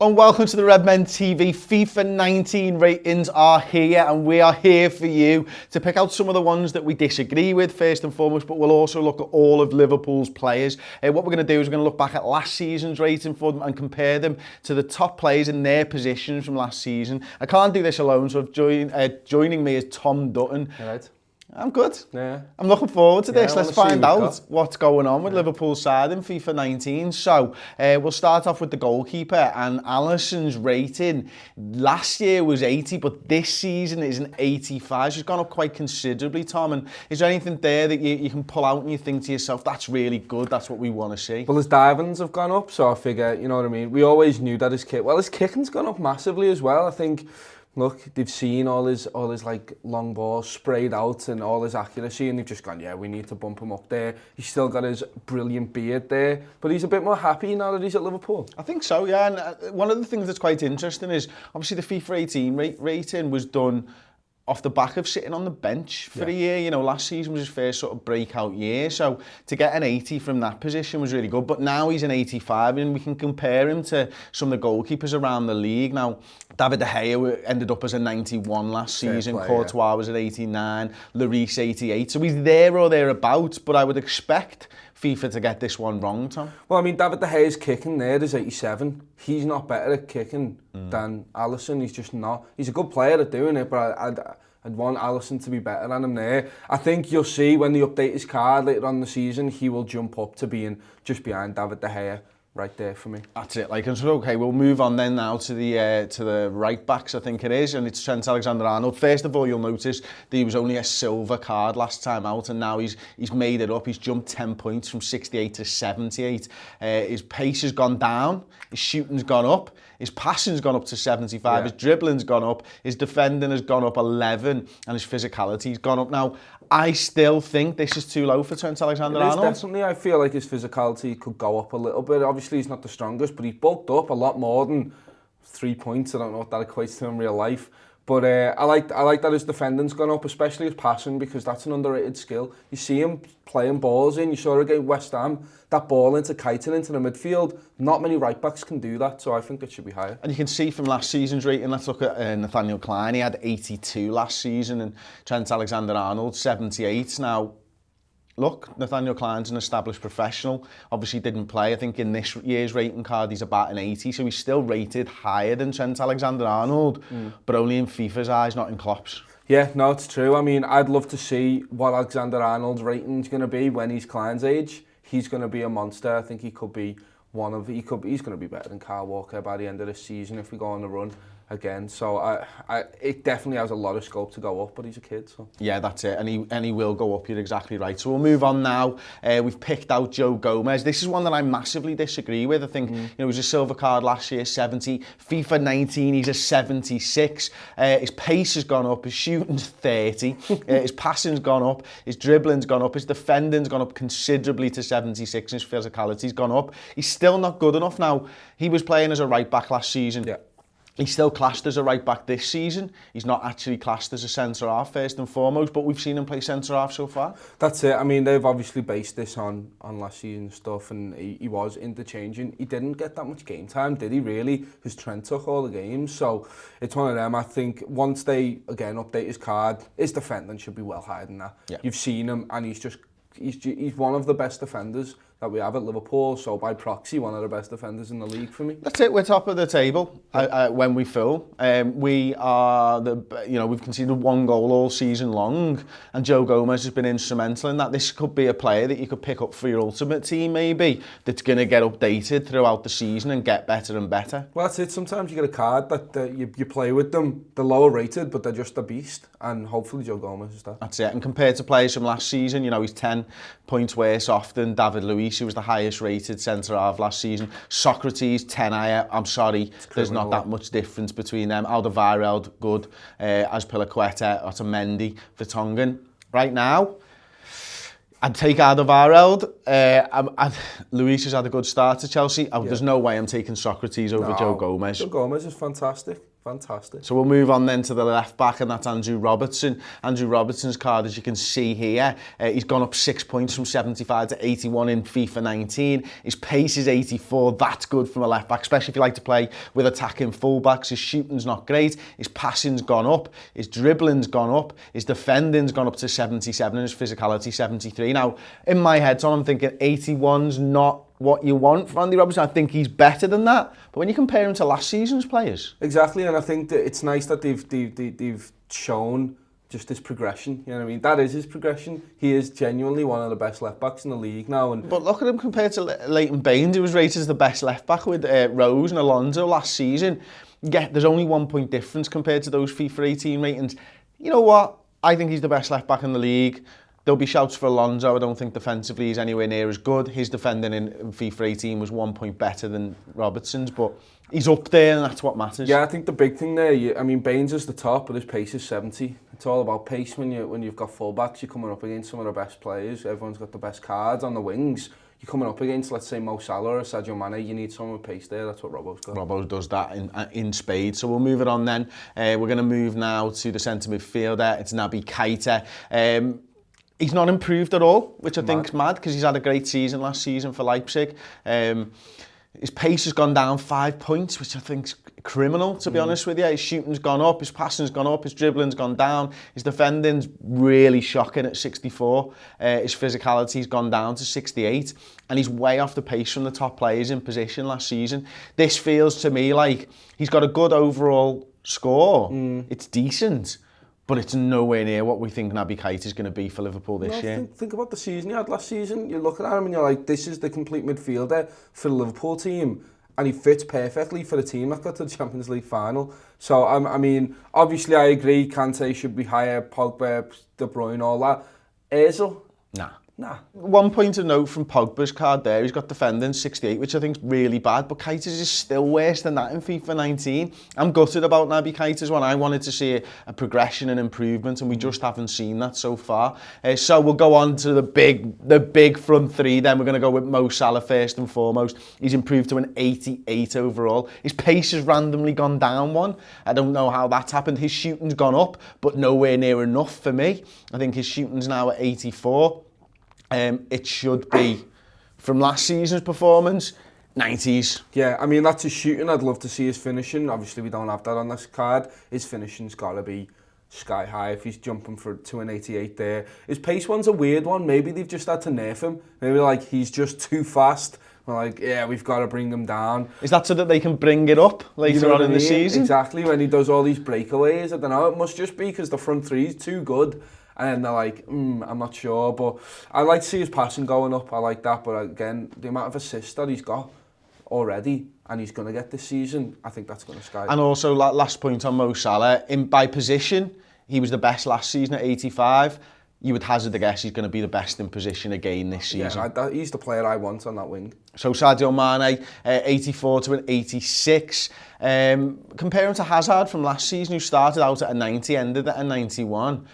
And welcome to the Redmen TV. FIFA 19 ratings are here, and we are here for you to pick out some of the ones that we disagree with first and foremost, but we'll also look at all of Liverpool's players. What we're going to do is we're going to look back at last season's rating for them and compare them to the top players in their positions from last season. I can't do this alone, so joining me is Tom Dutton. All right. I'm good. Yeah. I'm looking forward to this. Let's find out got. what's going on with Liverpool's side in FIFA 19. So we'll start off with the goalkeeper, and Alisson's rating last year was 80, but this season is an 85. She's gone up quite considerably, Tom. And is there anything there that you can pull out and you think to yourself, that's really good, that's what we want to see? Well, his divings have gone up, so I figure, you know what I mean? We always knew that his kicking's gone up massively as well. I think, look, they've seen all his like long balls sprayed out and all his accuracy, and they've just gone, yeah, we need to bump him up there. He's still got his brilliant beard there, but he's a bit more happy now that he's at Liverpool. I think so, yeah. And one of the things that's quite interesting is obviously the FIFA 18 rating was done off the back of sitting on the bench for a year. You know, last season was his first sort of breakout year, so to get an 80 from that position was really good. But now he's an 85, and we can compare him to some of the goalkeepers around the league. Now, David De Gea ended up as a 91 last season, Courtois was at 89, Lloris 88, so he's there or thereabouts, but I would expect FIFA to get this one wrong, Tom. Well, I mean, David De Gea's kicking there is 87. He's not better at kicking than Alisson. He's just not. He's a good player at doing it, but I'd want Alisson to be better than him there. I think you'll see when they update his card later on in the season, he will jump up to being just behind David De Gea. Right there for me. That's it. Like, so okay, we'll move on then now to the right backs, I think it is, and it's Trent Alexander-Arnold. First of all, you'll notice that he was only a silver card last time out, and now he's made it up. He's jumped 10 points from 68 to 78. His pace has gone down, his shooting's gone up, his passing's gone up to 75, his dribbling's gone up, his defending has gone up 11, and his physicality's gone up. Now, I still think this is too low for Trent Alexander-Arnold. Definitely, I feel like his physicality could go up a little bit. Obviously, he's not the strongest, but he's bulked up a lot more than 3 points. I don't know what that equates to in real life. But I like that his defending's gone up, especially his passing, because that's an underrated skill. You see him playing balls in. You saw against West Ham, that ball kiting into the midfield. Not many right backs can do that, so I think it should be higher. And you can see from last season's rating, let's look at Nathaniel Kline. He had 82 last season, and Trent Alexander-Arnold 78. Now, look, Nathaniel Kline's an established professional. Obviously didn't play. I think in this year's rating card, he's about an 80, so he's still rated higher than Trent Alexander-Arnold, but only in FIFA's eyes, not in Klopp's. Yeah, no, it's true. I mean, I'd love to see what Alexander-Arnold's rating's going to be when he's Kline's age. He's going to be a monster. I think he could be he's going to be better than Kyle Walker by the end of this season if we go on the run again. So it definitely has a lot of scope to go up, but he's a kid, so. Yeah, that's it, and he will go up, you're exactly right. So we'll move on now. We've picked out Joe Gomez. This is one that I massively disagree with. I think you know, he was a silver card last year, 70. FIFA 19, he's a 76. His pace has gone up, his shooting's 30, his passing's gone up, his dribbling's gone up, his defending's gone up considerably to 76, and his physicality's gone up. He's still not good enough now. He was playing as a right back last season. Yeah. He's still classed as a right back this season. He's not actually classed as a centre half first and foremost, but we've seen him play centre half so far. That's it. I mean, they've obviously based this on last season's stuff, and he was interchanging. He didn't get that much game time, did he really? Because Trent took all the games. So it's one of them. I think once they again update his card, his defending should be well higher than that. Yeah. You've seen him, and he's one of the best defenders that we have at Liverpool, so by proxy, one of the best defenders in the league for me. That's it. We're top of the table when we fill. We are we've conceded 1 goal all season long, and Joe Gomez has been instrumental in that. This could be a player that you could pick up for your ultimate team, maybe, that's going to get updated throughout the season and get better and better. Well, that's it. Sometimes you get a card that you play with them. They're lower rated, but they're just a beast, and hopefully Joe Gomez is that. That's it. And compared to players from last season, you know, he's 10 points worse off than David Luiz, who was the highest rated centre-half last season. Socrates, 10 higher. I'm sorry, there's not that much difference between them. Alderweireld, good. Azpilicueta, Otamendi, Vertonghen. Right now, I'd take Alderweireld. Luis has had a good start to Chelsea. There's no way I'm taking Socrates over Joe Gomez. Joe Gomez is fantastic. Fantastic. So we'll move on then to the left back, and that's Andrew Robertson. Andrew Robertson's card, as you can see here, he's gone up 6 points from 75 to 81 in FIFA 19. His pace is 84. That's good from a left back, especially if you like to play with attacking fullbacks. His shooting's not great. His passing's gone up. His dribbling's gone up. His defending's gone up to 77 and his physicality 73. Now, in my head, Tom, I'm thinking 81's not what you want from Andy Robertson. I think he's better than that. But when you compare him to last season's players... Exactly, and I think that it's nice that they've shown just his progression. You know what I mean? That is his progression. He is genuinely one of the best left-backs in the league now. And but look at him compared to Leighton Baines, who was rated as the best left-back with Rose and Alonso last season. Yeah, there's only 1 point difference compared to those FIFA 18 ratings. You know what? I think he's the best left-back in the league. There'll be shouts for Alonso. I don't think defensively he's anywhere near as good. His defending in FIFA 18 was 1 point better than Robertson's, but he's up there and that's what matters. Yeah, I think the big thing there, I mean, Baines is the top, but his pace is 70. It's all about pace when you've got fullbacks. You're coming up against some of the best players. Everyone's got the best cards on the wings. You're coming up against, let's say, Mo Salah or Sadio Mane. You need someone with pace there. That's what Robbo's got. Robbo does that in spades. So we'll move it on then. We're going to move now to the centre midfielder. It's Naby Keita. He's not improved at all, which I think is mad because he's had a great season last season for Leipzig. His pace has gone down 5 points, which I think's criminal, to be honest with you. His shooting's gone up, his passing's gone up, his dribbling's gone down, his defending's really shocking at 64. His physicality's gone down to 68, and he's way off the pace from the top players in position last season. This feels to me like he's got a good overall score. It's decent. But it's nowhere near what we think Naby Keita is going to be for Liverpool this year. Think about the season he had last season. You're looking at him and you're like, this is the complete midfielder for the Liverpool team. And he fits perfectly for the team that got to the Champions League final. So, I mean, obviously I agree, Kante should be higher, Pogba, De Bruyne, all that. Ozil? Nah. 1 point of note from Pogba's card there, he's got defending 68, which I think is really bad, but Keita's is still worse than that in FIFA 19. I'm gutted about Naby Keita's one. I wanted to see a progression and improvement, and we just haven't seen that so far. So we'll go on to the big front three then. We're going to go with Mo Salah first and foremost. He's improved to an 88 overall. His pace has randomly gone down one. I don't know how that's happened. His shooting's gone up, but nowhere near enough for me. I think his shooting's now at 84. It should be, from last season's performance, 90s. Yeah, I mean, that's his shooting. I'd love to see his finishing. Obviously, we don't have that on this card. His finishing's got to be sky high if he's jumping to an 88 there. His pace one's a weird one. Maybe they've just had to nerf him. Maybe, like, he's just too fast. We're like, yeah, we've got to bring him down. Is that so that they can bring it up later on in the season? Exactly, when he does all these breakaways. I don't know, it must just be because the front three is too good. And then they're like, I'm not sure. But I like to see his passing going up. I like that. But again, the amount of assists that he's got already and he's going to get this season, I think that's going to sky. And also, last point on Mo Salah, by position, he was the best last season at 85. You would hazard the guess he's going to be the best in position again this season. Yeah, he's the player I want on that wing. So Sadio Mane, 84 to an 86. Compare him to Hazard from last season, who started out at a 90, ended at a 91.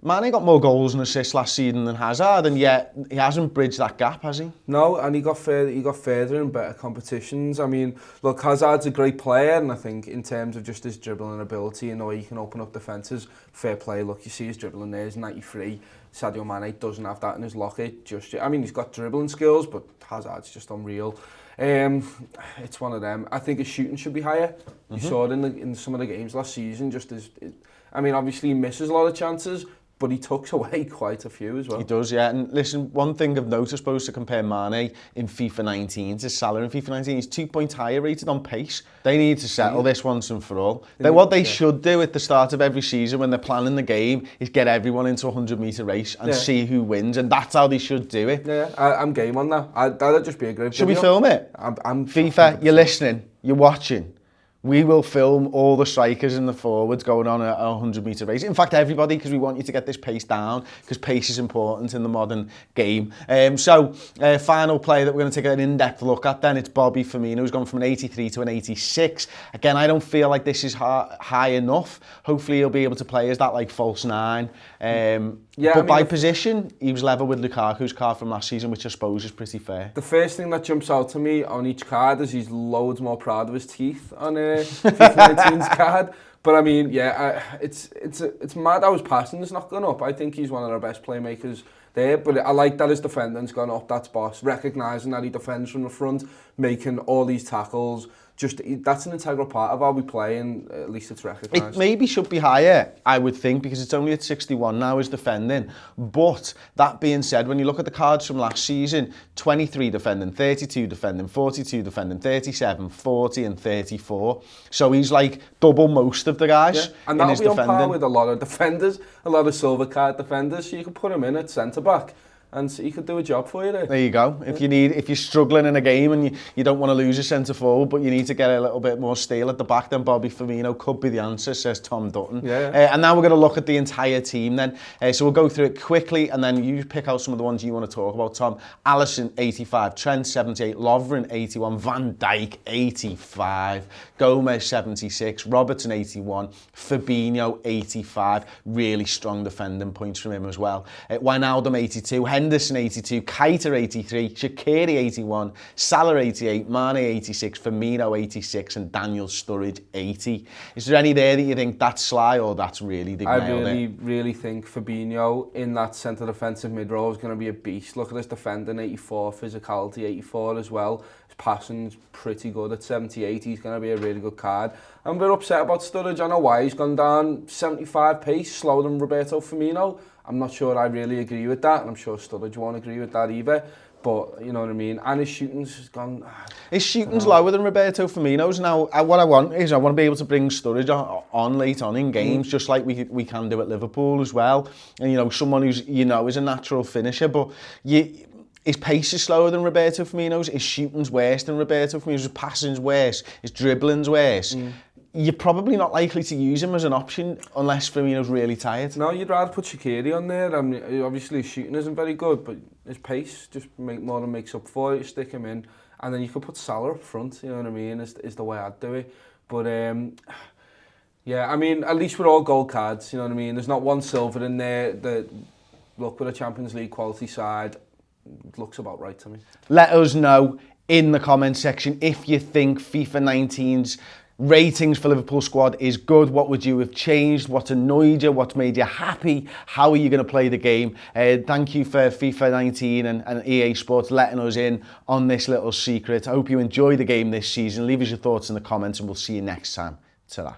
Mane got more goals and assists last season than Hazard, and yet he hasn't bridged that gap, has he? No, and he got further in better competitions. I mean, look, Hazard's a great player, and I think in terms of just his dribbling ability and the way he can open up defences, fair play. Look, you see his dribbling there, he's 93. Sadio Mane doesn't have that in his locker just yet. I mean, he's got dribbling skills, but Hazard's just unreal. It's one of them. I think his shooting should be higher. You saw it in some of the games last season. I mean, obviously he misses a lot of chances, but he tucks away quite a few as well. He does, yeah. And listen, one thing of note, I suppose, to compare Mane in FIFA 19 to Salah in FIFA 19, he's 2 points higher rated on pace. They need to settle this once and for all. What they should do at the start of every season when they're planning the game is get everyone into a 100-metre race and see who wins, and that's how they should do it. Yeah, I'm game on that. That'd just be a great Should video. We film it? I'm FIFA, you're listening, you're watching. We will film all the strikers and the forwards going on a 100-metre race. In fact, everybody, because we want you to get this pace down, because pace is important in the modern game. Final player that we're going to take an in-depth look at then, it's Bobby Firmino, who's gone from an 83 to an 86. Again, I don't feel like this is high enough. Hopefully he'll be able to play as that like false nine. But by position, he was level with Lukaku's card from last season, which I suppose is pretty fair. The first thing that jumps out to me on each card is he's loads more proud of his teeth on FIFA 19's card. But I mean, yeah, it's mad how his passing's not gone up. I think he's one of our best playmakers there, but I like that his defending's gone up. That's boss, recognising that he defends from the front, making all these tackles. That's an integral part of how we play, and at least it's recognised. It maybe should be higher, I would think, because it's only at 61 now is defending. But that being said, when you look at the cards from last season, 23 defending, 32 defending, 42 defending, 37, 40 and 34. So he's like double most of the guys. Yeah. And that'll be on par with a lot of defenders, a lot of silver card defenders, so you can put him in at centre-back. And he could do a job for you there. There you go. If you're struggling in a game and you don't want to lose a centre forward, but you need to get a little bit more steel at the back, then Bobby Firmino could be the answer, says Tom Dutton. Yeah. And now we're going to look at the entire team then. So we'll go through it quickly, and then you pick out some of the ones you want to talk about, Tom. Alisson, 85. Trent, 78. Lovren, 81. Van Dijk, 85. Gomez, 76. Robertson, 81. Fabinho, 85. Really strong defending points from him as well. Wijnaldum, 82. Henderson, 82. Keita, 83. Shaqiri, 81. Salah, 88. Mane, 86. Firmino, 86. And Daniel Sturridge, 80. Is there any there that you think that's sly or that's really the I really think Fabinho in that centre defensive mid-row is going to be a beast. Look at his defending, 84. Physicality, 84 as well. His passing's pretty good at 78. He's going to be a really good card. I'm a bit upset about Sturridge. I know why he's gone down 75 pace, slower than Roberto Firmino. I'm not sure I really agree with that, and I'm sure Sturridge won't agree with that either. But, you know what I mean? And his shooting's gone... His shooting's lower than Roberto Firmino's. Now, what I want is I want to be able to bring Sturridge on late on in games, just like we can do at Liverpool as well. And, you know, someone who's, you know, is a natural finisher, but his pace is slower than Roberto Firmino's, his shooting's worse than Roberto Firmino's, his passing's worse, his dribbling's worse. You're probably not likely to use him as an option unless Firmino's really tired. No, you'd rather put Shaqiri on there. I mean, obviously his shooting isn't very good, but his pace just more than makes up for it. You stick him in, and then you could put Salah up front, you know what I mean, is the way I'd do it. But yeah, I mean, at least we're all gold cards, you know what I mean? There's not one silver in there. Look, with a Champions League quality side, it looks about right to me. Let us know in the comment section if you think FIFA 19's ratings for Liverpool squad is good. What would you have changed? What annoyed you? What made you happy? How are you going to play the game? Thank you for FIFA 19 and EA Sports letting us in on this little secret. I hope you enjoy the game this season. Leave us your thoughts in the comments and we'll see you next time. Ta-ra.